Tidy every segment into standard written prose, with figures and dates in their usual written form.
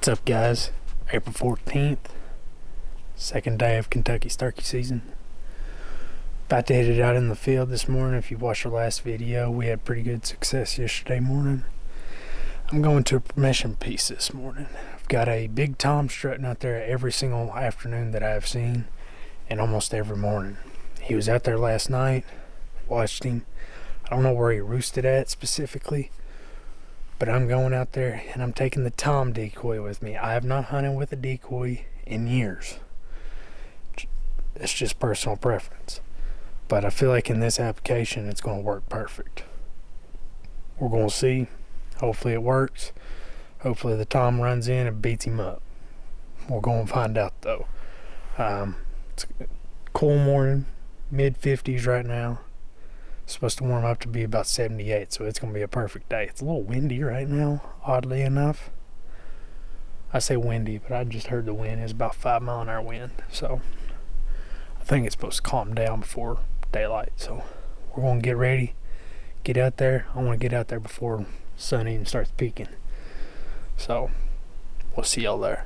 What's up, guys? April 14th, second day of Kentucky's turkey season. About to hit it out in the field this morning. If you watched our last video, we had pretty good success yesterday morning. I'm going to a permission piece this morning. I've got a big tom strutting out there every single afternoon that I've seen, and almost every morning. He was out there last night, watched him. I don't know where he roosted at specifically, but I'm going out there and I'm taking the tom decoy with me. I have not hunted with a decoy in years. It's just personal preference. But I feel like in this application it's going to work perfect. We're going to see. Hopefully it works. Hopefully the tom runs in and beats him up. We're going to find out though. It's a cool morning, mid 50s right now. It's supposed to warm up to be about 78, so it's going to be a perfect day. It's a little windy right now, oddly enough. I say windy, but I just heard the wind is about 5-mile-an-hour wind, so I think it's supposed to calm down before daylight. So we're going to get ready, get out there. I want to get out there before sun even starts peaking. So we'll see y'all there.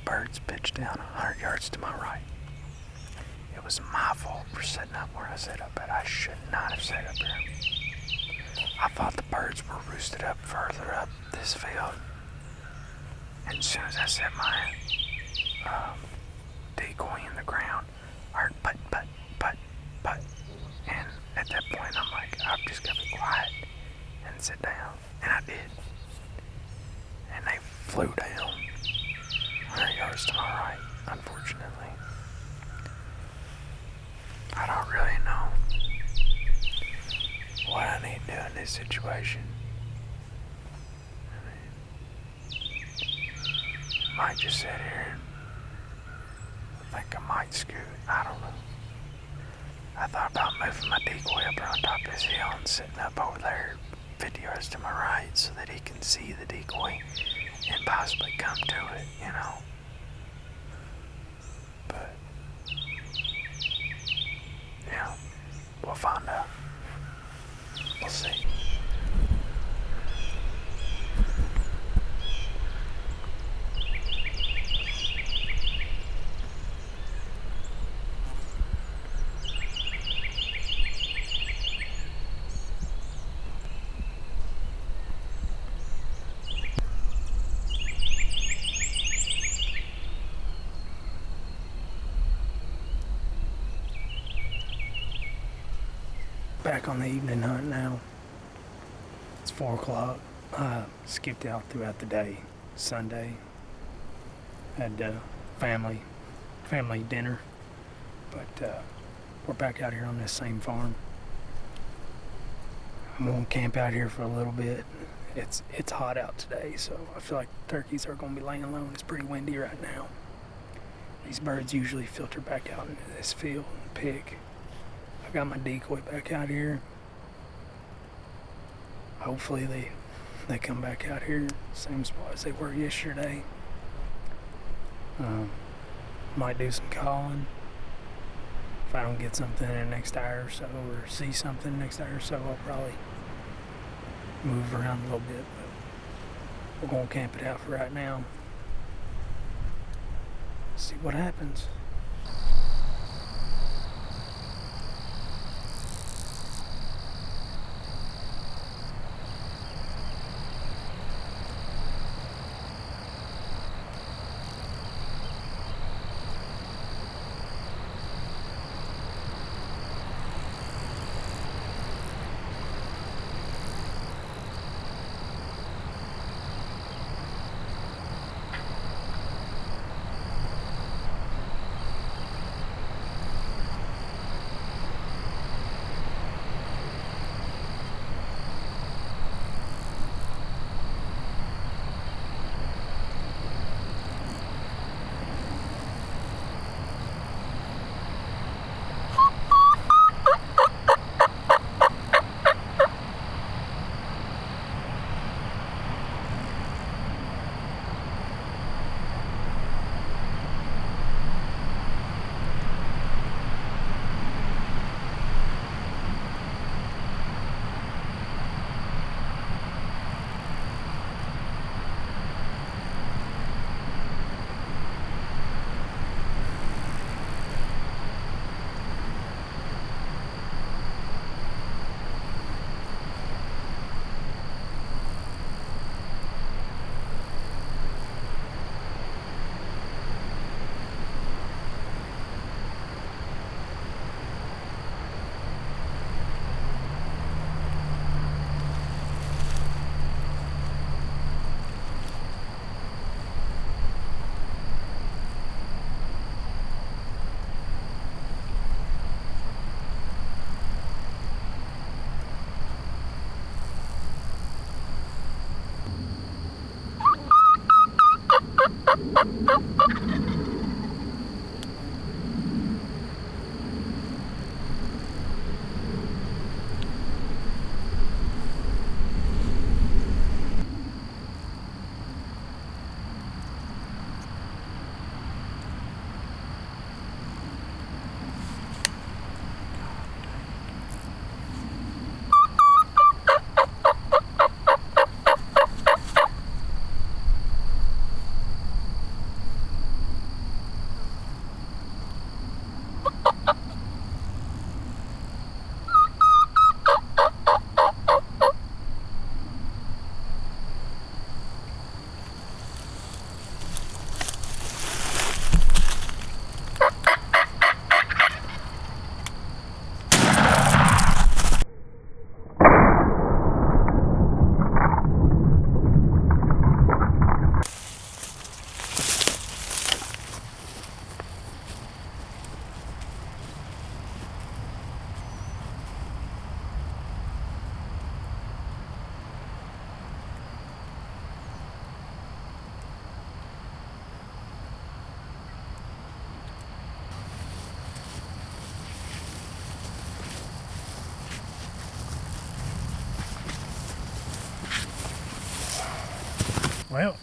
Birds pitched down 100 yards to my right. It was my fault for setting up where I set up at. I should not have set up here. I thought the birds were roosted up further up this field. And as soon as I set my decoy in the ground, I heard putt, putt, putt, putt. And at that point, I'm like, I'm just gonna be quiet and sit down. And I did. And they flew down 100 yards to my right, unfortunately. I don't really know what I need to do in this situation. I might just sit here and think I might scoot. I don't know. I thought about moving my decoy up on top of this hill and sitting up over there 50 yards to my right so that he can see the decoy and possibly come to it, you know. But yeah, we'll find out. We'll see. Back on the evening hunt now. It's 4 o'clock. I skipped out throughout the day. Sunday. Had family dinner. But we're back out here on this same farm. I'm gonna camp out here for a little bit It's hot out today, so I feel like turkeys are going to be laying low, and it's pretty windy right now. These birds usually filter back out into this field and pick. I got my decoy back out here. Hopefully they come back out here same spot as they were yesterday. Might do some calling. If I don't get something in the next hour or so, or see something next hour or so, I'll probably move around a little bit. But we're going to camp it out for right now. See what happens. Well,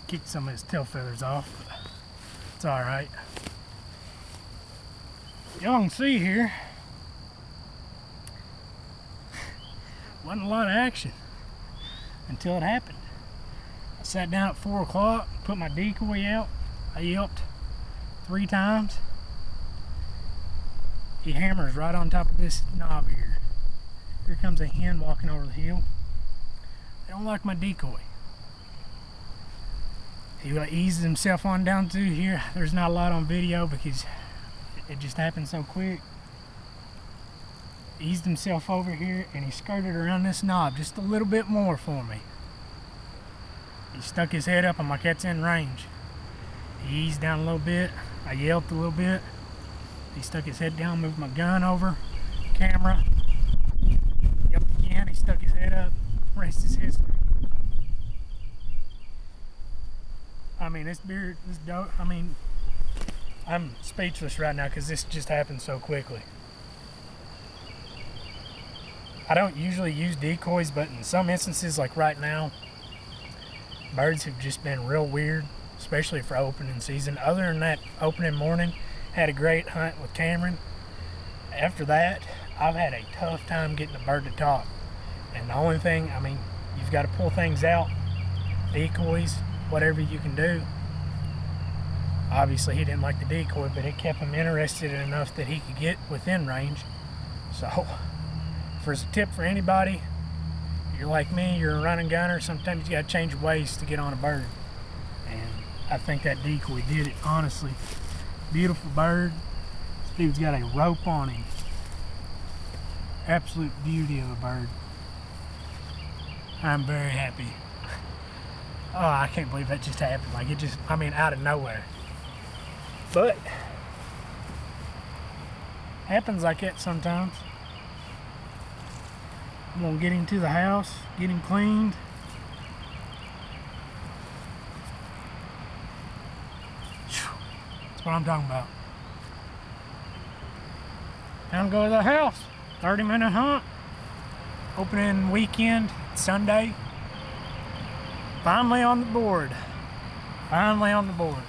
kicked some of his tail feathers off, but it's alright. Y'all can see here, wasn't a lot of action until it happened. I sat down at 4 o'clock, put my decoy out, I yelped 3 times. He hammers right on top of this knob here. Here comes a hen walking over the hill. They don't like my decoy. He eases himself on down through here. There's not a lot on video because it just happened so quick. Eased himself over here and he skirted around this knob just a little bit more for me. He stuck his head up and my cat's in range. He eased down a little bit. I yelped a little bit. He stuck his head down, moved my gun over, camera. Yelped again. he stuck his head up. Rest is history. I mean, this beard, this dope. I mean, I'm speechless right now because this just happened so quickly. I don't usually use decoys, but in some instances, like right now, birds have just been real weird, especially for opening season. Other than that, opening morning, had a great hunt with Cameron. After that, I've had a tough time getting a bird to talk. And the only thing, I mean, you've got to pull things out, decoys, whatever you can do. Obviously, he didn't like the decoy, but it kept him interested enough that he could get within range. So, for a tip for anybody, you're like me, you're a running gunner, sometimes you got to change your ways to get on a bird. And I think that decoy did it, honestly. Beautiful bird. This dude's got a rope on him. Absolute beauty of a bird. I'm very happy. Oh, I can't believe that just happened. Like, it just, I mean, out of nowhere. But happens like that sometimes. I'm gonna get him to the house, get him cleaned. That's what I'm talking about. Time to go to the house. 30-minute hunt. Opening weekend, Sunday. Finally on the board. Finally on the board.